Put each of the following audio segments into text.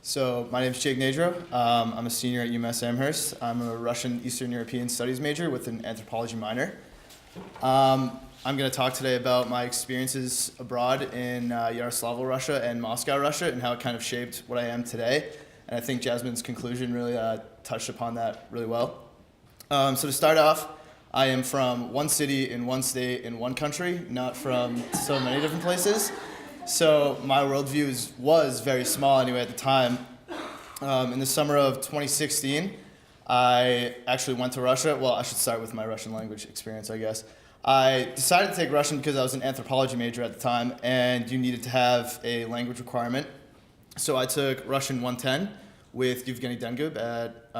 So my name is Jake Nadro. I'm a senior at UMass Amherst. I'm a Russian Eastern European Studies major with an anthropology minor. I'm going to talk today about my experiences abroad in Yaroslavl, Russia and Moscow, Russia, and how it kind of shaped what I am today. And I think Jasmine's conclusion really touched upon that really well. So to start off, I am from one city in one state in one country, not from so many different places. So my worldview was very small anyway at the time. In the summer of 2016, I actually went to Russia. Well, I should start with my Russian language experience, I guess. I decided to take Russian because I was an anthropology major at the time, and you needed to have a language requirement. So I took Russian 110 with Yevgeny Dengub at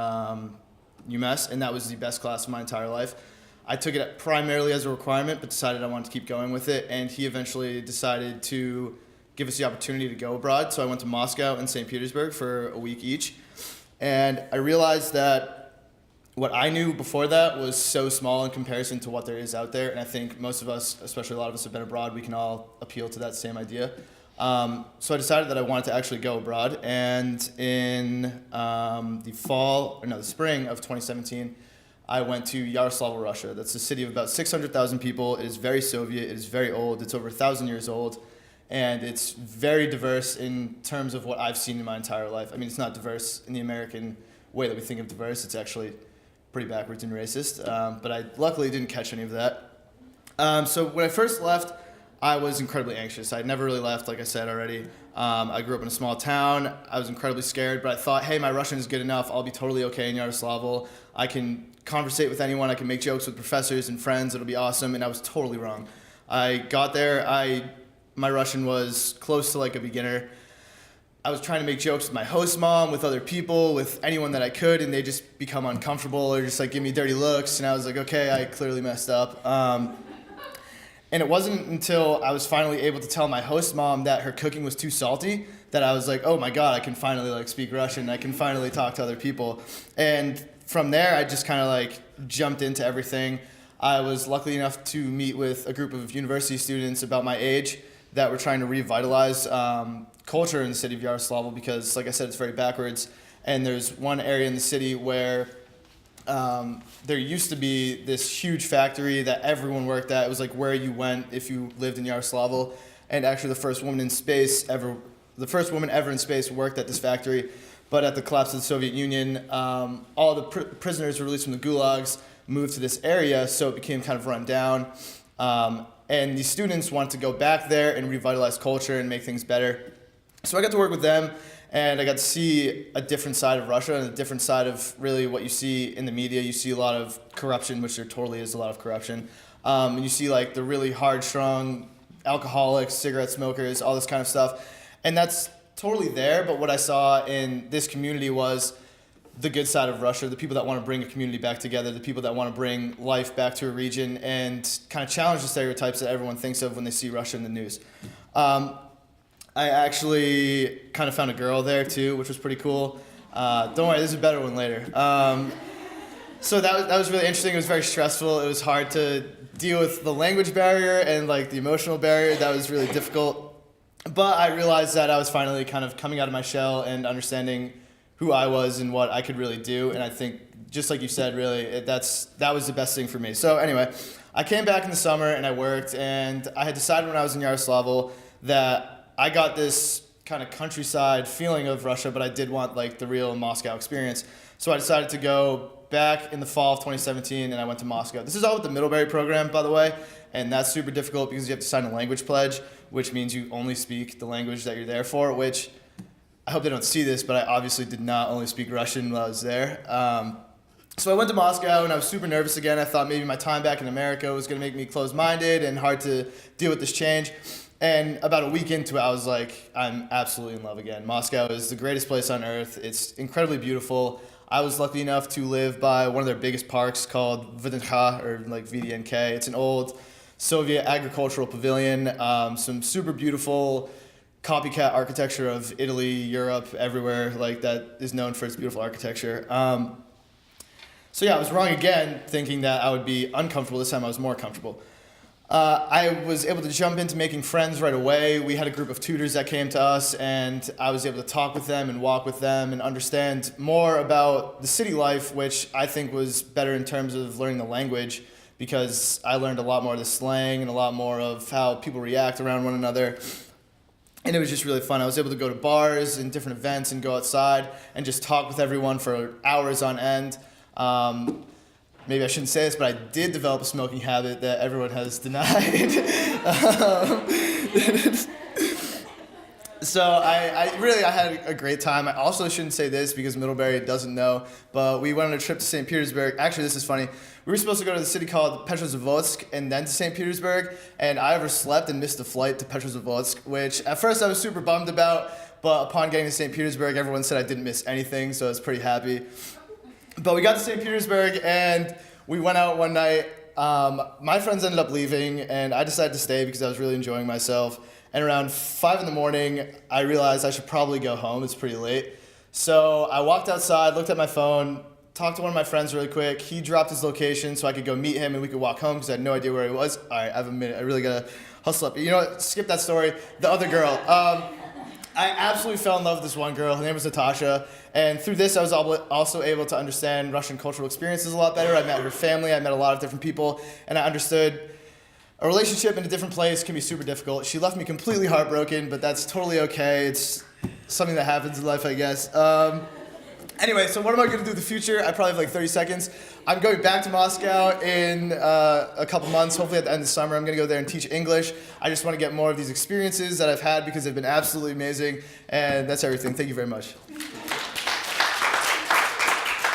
UMass, and that was the best class of my entire life. I took it primarily as a requirement, but decided I wanted to keep going with it, and he eventually decided to give us the opportunity to go abroad. So I went to Moscow and St. Petersburg for a week each, and I realized that what I knew before that was so small in comparison to what there is out there, and I think most of us, especially a lot of us have been abroad, we can all appeal to that same idea. So I decided that I wanted to actually go abroad, and in the spring of 2017, I went to Yaroslavl, Russia. That's a city of about 600,000 people. It is very Soviet. It is very old. It's over 1,000 years old. And it's very diverse in terms of what I've seen in my entire life. I mean, it's not diverse in the American way that we think of diverse. It's actually pretty backwards and racist. But I luckily didn't catch any of that. So when I first left, I was incredibly anxious. I had never really left, like I said already. I grew up in a small town. I was incredibly scared, but I thought, hey, my Russian is good enough. I'll be totally okay in Yaroslavl. I can conversate with anyone. I can make jokes with professors and friends. It'll be awesome. And I was totally wrong. I got there. My Russian was close to like a beginner. I was trying to make jokes with my host mom, with other people, with anyone that I could, and they just become uncomfortable or just like give me dirty looks. And I was like, okay, I clearly messed up. And it wasn't until I was finally able to tell my host mom that her cooking was too salty that I was like, oh my God, I can finally like speak Russian. I can finally talk to other people. And from there, I just kind of like jumped into everything. I was lucky enough to meet with a group of university students about my age that were trying to revitalize culture in the city of Yaroslavl because, like I said, it's very backwards. And there's one area in the city where there used to be this huge factory that everyone worked at. It was like where you went if you lived in Yaroslavl. And actually the first woman ever in space worked at this factory. But at the collapse of the Soviet Union, all the prisoners were released from the gulags, moved to this area, so it became kind of run down. And the students wanted to go back there and revitalize culture and make things better. So I got to work with them, and I got to see a different side of Russia and a different side of really what you see in the media. You see a lot of corruption, which there totally is a lot of corruption. And you see like the really hard-strung alcoholics, cigarette smokers, all this kind of stuff. And that's totally there, but what I saw in this community was the good side of Russia, the people that want to bring a community back together, the people that want to bring life back to a region and kind of challenge the stereotypes that everyone thinks of when they see Russia in the news. I actually kind of found a girl there too, which was pretty cool. Don't worry, there's a better one later. So that was really interesting. It was very stressful. It was hard to deal with the language barrier and like the emotional barrier. That was really difficult. But I realized that I was finally kind of coming out of my shell and understanding who I was and what I could really do. And I think, just like you said, really, that was the best thing for me. So anyway, I came back in the summer and I worked, and I had decided when I was in Yaroslavl that I got this kind of countryside feeling of Russia, but I did want like the real Moscow experience. So I decided to go back in the fall of 2017, and I went to Moscow. This is all with the Middlebury program, by the way, and that's super difficult because you have to sign a language pledge, which means you only speak the language that you're there for, which I hope they don't see this, but I obviously did not only speak Russian while I was there. So I went to Moscow, and I was super nervous again. I thought maybe my time back in America was going to make me closed-minded and hard to deal with this change. And about a week into it, I was like, I'm absolutely in love again. Moscow is the greatest place on earth. It's incredibly beautiful. I was lucky enough to live by one of their biggest parks called VDNK, or like VDNK. It's an old Soviet agricultural pavilion, some super beautiful copycat architecture of Italy, Europe, everywhere, like that is known for its beautiful architecture. So yeah, I was wrong again, thinking that I would be uncomfortable. This time I was more comfortable. I was able to jump into making friends right away. We had a group of tutors that came to us, and I was able to talk with them and walk with them and understand more about the city life, which I think was better in terms of learning the language, because I learned a lot more of the slang and a lot more of how people react around one another. And it was just really fun. I was able to go to bars and different events and go outside and just talk with everyone for hours on end. Maybe I shouldn't say this, but I did develop a smoking habit that everyone has denied. So I had a great time. I also shouldn't say this because Middlebury doesn't know, but we went on a trip to St. Petersburg. Actually, this is funny. We were supposed to go to the city called Petrozavodsk and then to St. Petersburg, and I overslept and missed the flight to Petrozavodsk, which at first I was super bummed about, but upon getting to St. Petersburg, everyone said I didn't miss anything, so I was pretty happy. But we got to St. Petersburg, and we went out one night. My friends ended up leaving, and I decided to stay because I was really enjoying myself. And around 5 in the morning, I realized I should probably go home. It's pretty late. So I walked outside, looked at my phone, talked to one of my friends really quick. He dropped his location so I could go meet him and we could walk home because I had no idea where he was. All right, I have a minute. I really got to hustle up. You know what? Skip that story. The other girl. I absolutely fell in love with this one girl. Her name was Natasha. And through this, I was also able to understand Russian cultural experiences a lot better. I met her family. I met a lot of different people. And I understood a relationship in a different place can be super difficult. She left me completely heartbroken, but that's totally okay. It's something that happens in life, I guess. Anyway, so what am I going to do in the future? I probably have like 30 seconds. I'm going back to Moscow in a couple months, hopefully at the end of the summer. I'm going to go there and teach English. I just want to get more of these experiences that I've had because they've been absolutely amazing. And that's everything. Thank you very much.